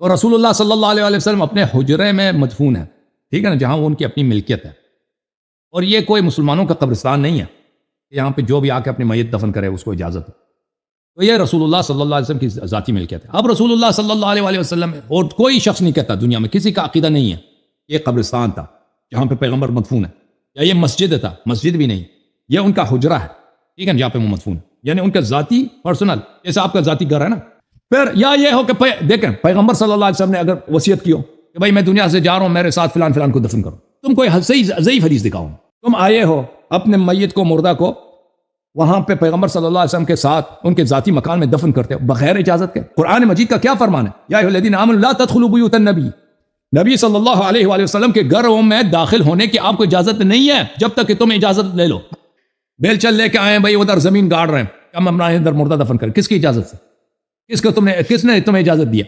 तो रसूलुल्लाह सल्लल्लाहु अलैहि वसल्लम अपने हुजरे में मदफून है, ठीक है ना, जहाँ वो उनकी अपनी मिल्कियत है। और ये कोई मुसलमानों का कब्रिस्तान नहीं है, यहाँ पे जो भी आके अपनी मैयत दफन करे उसको इजाज़त है। तो ये रसूलुल्लाह सल्लल्लाहु अलैहि वसल्लम की ज़ाती मिल्कियत है। अब रसूलुल्लाह सल्लल्लाहु अलैहि वसल्लम और कोई शख्स नहीं कहता दुनिया में, किसी का अकीदा नहीं है ये कब्रिस्तान था जहाँ पे पैगम्बर मदफून है, या ये मस्जिद था, मस्जिद भी नहीं, ये उनका हुजरा है, ठीक है, जहाँ पे वो मदफून है, यानी उनका ज़ाती पर्सनल, जैसे आपका ज़ाती घर है ना। फिर या ये हो कि देखें पैगम्बर सल्लल्लाहु अलैहि वसल्लम ने अगर वसीयत की हो कि भाई मैं दुनिया से जा रहा हूँ, मेरे साथ फिलान फिलान को दफन करो, तुम कोई सही ज़ईफ़ हदीस दिखाओ। तुम आए हो अपने मैयत को, मुर्दा को वहां पे पैगंबर सल्लल्लाहु अलैहि वसल्लम के साथ उनके जाती मकान में दफन करते हो बगैर इजाजत के। कुरान मजीद का क्या फरमान है, या अय्युहल्लज़ीना आमनू ला तदखुलू बुयूतन नबी, नबी सल्लल्लाहु अलैहि वसल्लम के घरों में दाखिल होने की आपको इजाजत नहीं है जब तक कि तुम इजाजत ले लो। बेलचल लेके आए भाई, उधर जमीन गाड़ रहे हैं, कम अपना इधर मुर्दा दफन कर, किसकी इजाजत से, किसने तुम्हें इजाजत दिया?